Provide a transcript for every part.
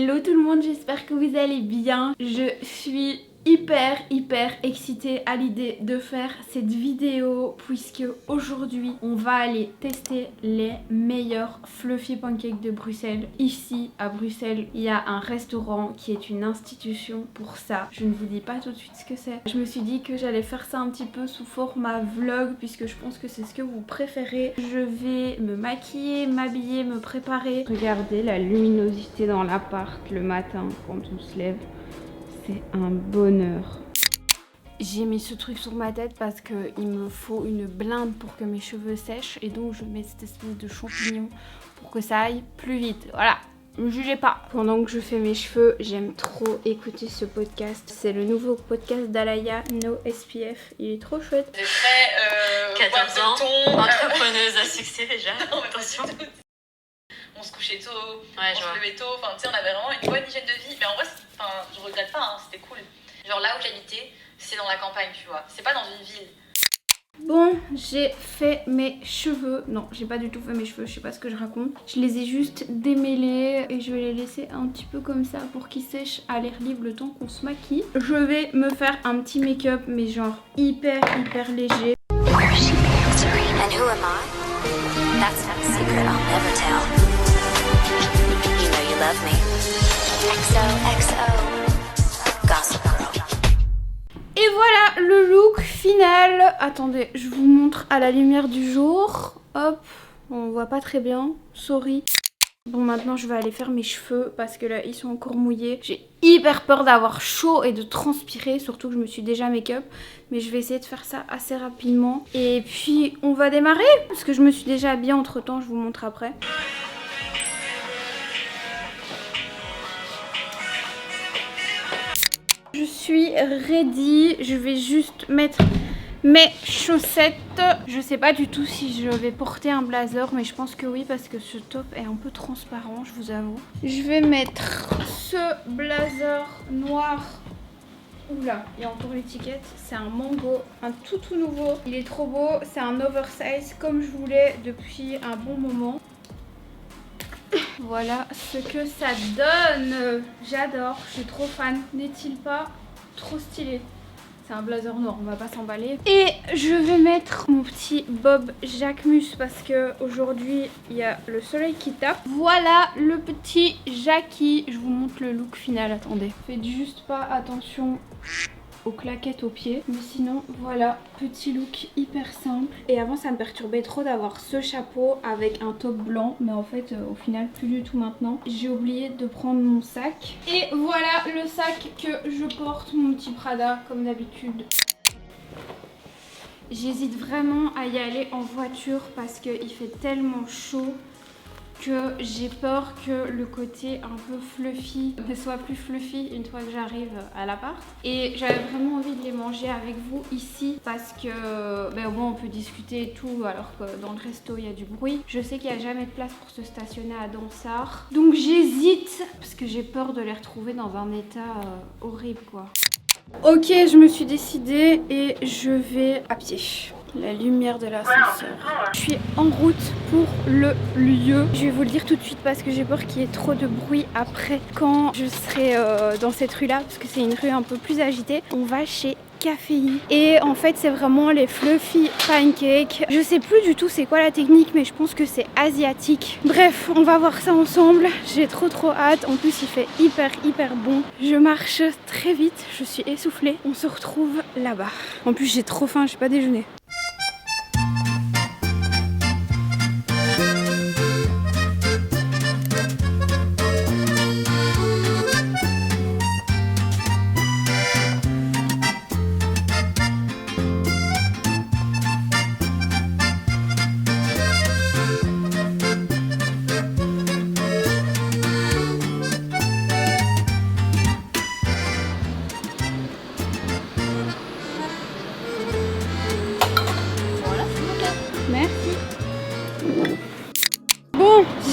Hello tout le monde, j'espère que vous allez bien. Je suis hyper excitée à l'idée de faire cette vidéo puisque aujourd'hui on va aller tester les meilleurs fluffy pancakes de Bruxelles. Ici à Bruxelles il y a un restaurant qui est une institution pour ça. Je ne vous dis pas tout de suite ce que c'est. Je me suis dit que j'allais faire ça un petit peu sous format vlog puisque je pense que c'est ce que vous préférez. Je vais me maquiller, m'habiller, me préparer. Regardez la luminosité dans l'appart le matin quand on se lève. C'est un bonheur. J'ai mis ce truc sur ma tête parce qu'il me faut une blinde pour que mes cheveux sèchent et donc je mets cette espèce de champignon pour que ça aille plus vite. Voilà, ne me jugez pas. Pendant que je fais mes cheveux, j'aime trop écouter ce podcast. C'est le nouveau podcast d'Alaya, No SPF. Il est trop chouette. J'ai fait 14 ans, entrepreneuse à succès déjà. Attention. On se couchait tôt, Ouais, on se levait tôt, enfin tu sais on avait vraiment une bonne hygiène de vie. Mais en vrai, je regrette pas, hein, c'était cool. Genre là où j'habitais, c'est dans la campagne, tu vois, c'est pas dans une ville. Bon, j'ai fait mes cheveux. Non, j'ai pas du tout fait mes cheveux, je sais pas ce que je raconte. Je les ai juste démêlés et je vais les laisser un petit peu comme ça pour qu'ils sèchent à l'air libre le temps qu'on se maquille. Je vais me faire un petit make-up, mais genre hyper léger. And who am I? That's not a secret I'll never tell. You know you love me. XOXO. Gossip Girl. Et voilà le look final. Attendez, je vous montre à la lumière du jour. Hop, on voit pas très bien, sorry. Bon, maintenant je vais aller faire mes cheveux parce que là ils sont encore mouillés. J'ai hyper peur d'avoir chaud et de transpirer, surtout que je me suis déjà make-up. Mais je vais essayer de faire ça assez rapidement. Et puis on va démarrer parce que je me suis déjà habillée entre temps, je vous montre après. Je suis ready, je vais juste mettre mes chaussettes. Je sais pas du tout si je vais porter un blazer, mais je pense que oui parce que ce top est un peu transparent, je vous avoue. Je vais mettre ce blazer noir. Oula, il y a encore l'étiquette. C'est un mango, un tout nouveau. Il est trop beau, c'est un oversize comme je voulais depuis un bon moment. Voilà ce que ça donne. J'adore, je suis trop fan. N'est-il pas trop stylé? C'est un blazer noir, on va pas s'emballer. Et je vais mettre mon petit bob Jacquemus parce que aujourd'hui il y a le soleil qui tape. Voilà le petit Jackie. Je vous montre le look final, attendez. Faites juste pas attention aux claquettes aux pieds, mais sinon voilà, petit look hyper simple. Et avant ça me perturbait trop d'avoir ce chapeau avec un top blanc, mais en fait au final plus du tout maintenant. J'ai oublié de prendre mon sac et voilà le sac que je porte, mon petit Prada comme d'habitude. J'hésite vraiment à y aller en voiture parce qu'il fait tellement chaud que j'ai peur que le côté un peu fluffy ne soit plus fluffy une fois que j'arrive à l'appart. Et j'avais vraiment envie de les manger avec vous ici parce que au moins on peut discuter et tout alors que dans le resto il y a du bruit. Je sais qu'il n'y a jamais de place pour se stationner à Donsart. Donc j'hésite parce que j'ai peur de les retrouver dans un état horrible quoi. Ok, je me suis décidée et je vais à pied. La lumière de l'ascenseur. Je suis en route pour le lieu. Je vais vous le dire tout de suite parce que j'ai peur qu'il y ait trop de bruit après quand je serai dans cette rue là parce que c'est une rue un peu plus agitée. On va chez Caféi et en fait c'est vraiment les fluffy pancakes. Je sais plus du tout c'est quoi la technique mais je pense que c'est asiatique. Bref, on va voir ça ensemble. J'ai trop hâte. En plus il fait hyper bon. Je marche très vite, je suis essoufflée. On se retrouve là-bas. En plus j'ai trop faim, j'ai pas déjeuné.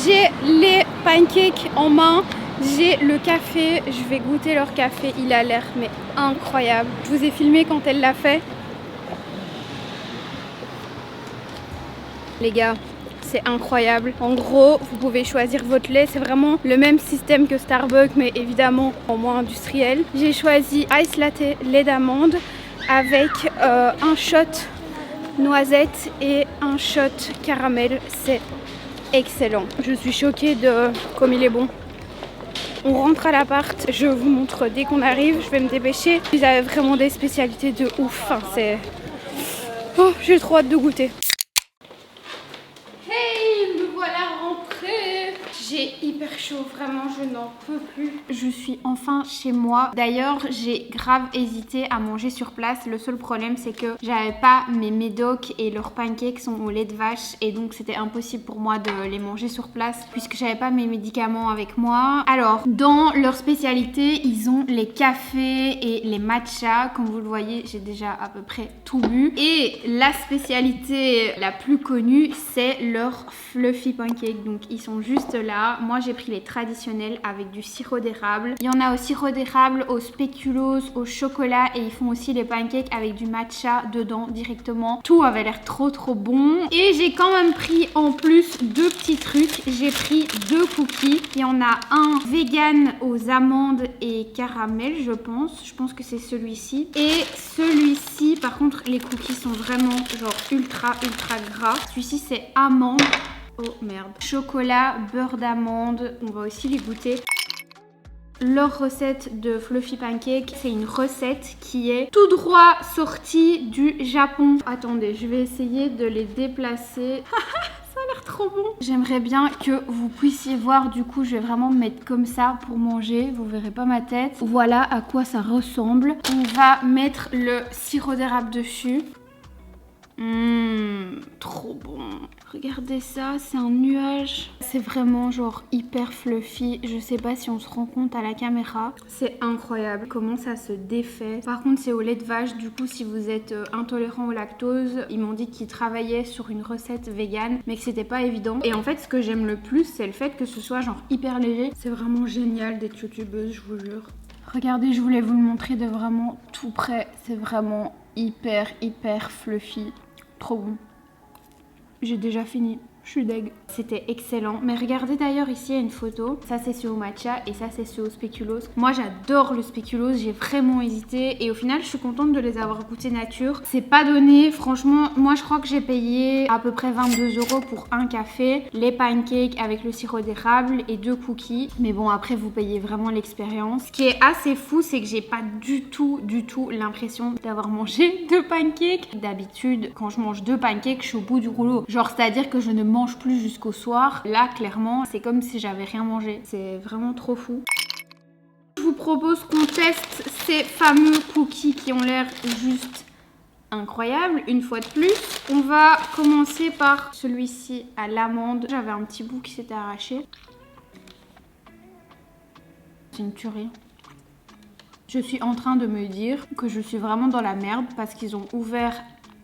J'ai les pancakes en main, j'ai le café, je vais goûter leur café, il a l'air mais incroyable. Je vous ai filmé quand elle l'a fait. Les gars, C'est incroyable. En gros, vous pouvez choisir votre lait. C'est vraiment le même système que Starbucks, mais évidemment en moins industriel. J'ai choisi Ice Latte lait d'amande avec un shot noisette et un shot caramel. C'est excellent. Je suis choquée de comme il est bon. On rentre à l'appart, je vous montre dès qu'on arrive, je vais me dépêcher. Ils avaient vraiment des spécialités de ouf. Enfin, c'est... Oh, j'ai trop hâte de goûter. Hey, me voilà rentrée. J'ai hyper chaud, vraiment, je n'en peux plus. Je suis enfin chez moi. D'ailleurs, j'ai grave hésité à manger sur place. Le seul problème, c'est que j'avais pas mes médocs et leurs pancakes sont au lait de vache. Et donc, c'était impossible pour moi de les manger sur place puisque j'avais pas mes médicaments avec moi. Alors, dans leur spécialité, ils ont les cafés et les matchas. Comme vous le voyez, j'ai déjà à peu près tout bu. Et la spécialité la plus connue, c'est leurs fluffy pancakes. Donc, ils sont juste là. Moi j'ai pris les traditionnels avec du sirop d'érable. Il y en a au sirop d'érable, au spéculoos, au chocolat et ils font aussi les pancakes avec du matcha dedans directement. Tout avait l'air trop bon. Et j'ai quand même pris en plus 2 petits trucs. J'ai pris 2 cookies. Il y en a un vegan aux amandes et caramel je pense. Je pense que c'est celui-ci. Et celui-ci par contre les cookies sont vraiment genre ultra gras. Celui-ci c'est amande. Oh merde. Chocolat, beurre d'amande, on va aussi les goûter. Leur recette de fluffy pancake, c'est une recette qui est tout droit sortie du Japon. Attendez, je vais essayer de les déplacer. Ça a l'air trop bon. J'aimerais bien que vous puissiez voir, du coup je vais vraiment me mettre comme ça pour manger, vous verrez pas ma tête. Voilà à quoi ça ressemble. On va mettre le sirop d'érable dessus. Trop bon. Regardez ça, c'est un nuage. C'est vraiment genre hyper fluffy. Je sais pas si on se rend compte à la caméra. C'est incroyable comment ça se défait. Par contre, c'est au lait de vache. Du coup, si vous êtes intolérant au lactose, ils m'ont dit qu'ils travaillaient sur une recette vegan, mais que c'était pas évident. Et en fait, ce que j'aime le plus, c'est le fait que ce soit genre hyper léger. C'est vraiment génial d'être youtubeuse, je vous jure. Regardez, je voulais vous le montrer de vraiment tout près. C'est vraiment hyper fluffy. Trop bon. J'ai déjà fini. Je suis deg. C'était excellent. Mais regardez d'ailleurs ici, il y a une photo. Ça, c'est celui au matcha et ça, c'est celui au spéculoos. Moi, j'adore le spéculoos. J'ai vraiment hésité. Et au final, je suis contente de les avoir goûtés nature. C'est pas donné. Franchement, moi, je crois que j'ai payé à peu près 22 € pour un café, les pancakes avec le sirop d'érable et 2 cookies. Mais bon, après, vous payez vraiment l'expérience. Ce qui est assez fou, c'est que j'ai pas du tout l'impression d'avoir mangé 2 pancakes. D'habitude, quand je mange 2 pancakes, je suis au bout du rouleau. Genre, c'est-à-dire que je ne mange plus jusqu'au soir. Là, clairement, c'est comme si j'avais rien mangé. C'est vraiment trop fou. Je vous propose qu'on teste ces fameux cookies qui ont l'air juste incroyables. Une fois de plus, on va commencer par celui-ci à l'amande. J'avais un petit bout qui s'était arraché. C'est une tuerie. Je suis en train de me dire que je suis vraiment dans la merde parce qu'ils ont ouvert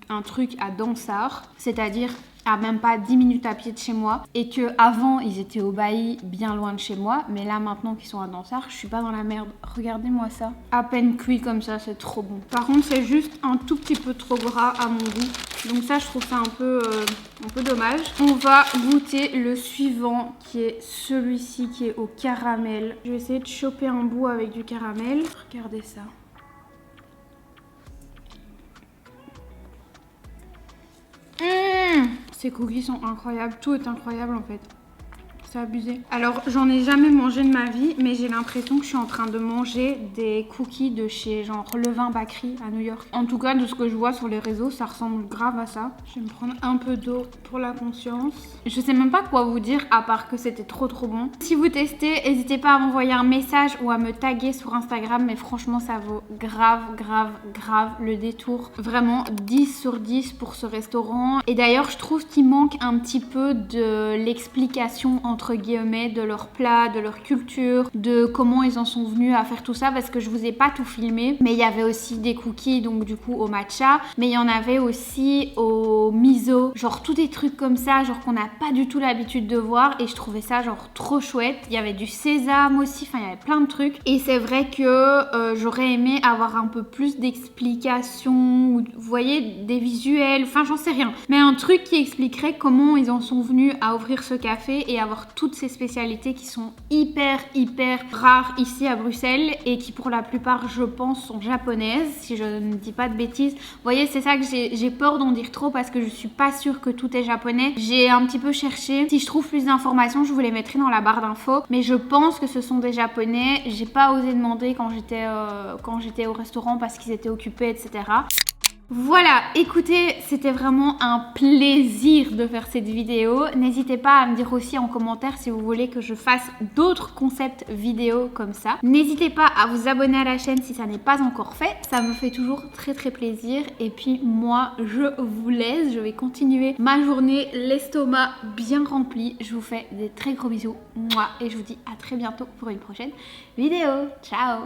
un truc à Dansart, c'est-à-dire à même pas 10 minutes à pied de chez moi, et que avant ils étaient au bailli bien loin de chez moi, mais là maintenant qu'ils sont à Dansart, je suis pas dans la merde. Regardez-moi ça, à peine cuit comme ça, c'est trop bon. Par contre c'est juste un tout petit peu trop gras à mon goût, donc ça je trouve ça un peu dommage. On va goûter le suivant qui est celui-ci qui est au caramel. Je vais essayer de choper un bout avec du caramel. Regardez ça. Ces cookies sont incroyables, tout est incroyable en fait. C'est abusé. Alors j'en ai jamais mangé de ma vie, mais j'ai l'impression que je suis en train de manger des cookies de chez genre Levain Bakery à New York. En tout cas de ce que je vois sur les réseaux, ça ressemble grave à ça. Je vais me prendre un peu d'eau pour la conscience. Je sais même pas quoi vous dire à part que c'était trop bon. Si vous testez, n'hésitez pas à m'envoyer un message ou à me taguer sur Instagram, mais franchement ça vaut grave le détour. Vraiment 10 sur 10 pour ce restaurant. Et d'ailleurs je trouve qu'il manque un petit peu de l'explication entre entre guillemets de leur plat, de leur culture, de comment ils en sont venus à faire tout ça, parce que je vous ai pas tout filmé, mais il y avait aussi des cookies, donc du coup au matcha, mais il y en avait aussi au miso, genre tous des trucs comme ça, genre qu'on n'a pas du tout l'habitude de voir, et je trouvais ça genre trop chouette. Il y avait du sésame aussi, enfin il y avait plein de trucs, et c'est vrai que j'aurais aimé avoir un peu plus d'explications, ou vous voyez, des visuels, enfin j'en sais rien, mais un truc qui expliquerait comment ils en sont venus à ouvrir ce café et avoir toutes ces spécialités qui sont hyper rares ici à Bruxelles et qui pour la plupart je pense sont japonaises, si je ne dis pas de bêtises. Vous voyez, c'est ça que j'ai peur d'en dire trop parce que je suis pas sûre que tout est japonais. J'ai un petit peu cherché, si je trouve plus d'informations je vous les mettrai dans la barre d'infos, mais je pense que ce sont des japonais. J'ai pas osé demander quand j'étais au restaurant parce qu'ils étaient occupés, etc. Voilà, écoutez, c'était vraiment un plaisir de faire cette vidéo. N'hésitez pas à me dire aussi en commentaire si vous voulez que je fasse d'autres concepts vidéo comme ça. N'hésitez pas à vous abonner à la chaîne si ça n'est pas encore fait. Ça me fait toujours très plaisir. Et puis moi, je vous laisse. Je vais continuer ma journée, l'estomac bien rempli. Je vous fais des très gros bisous. Moi, et je vous dis à très bientôt pour une prochaine vidéo. Ciao!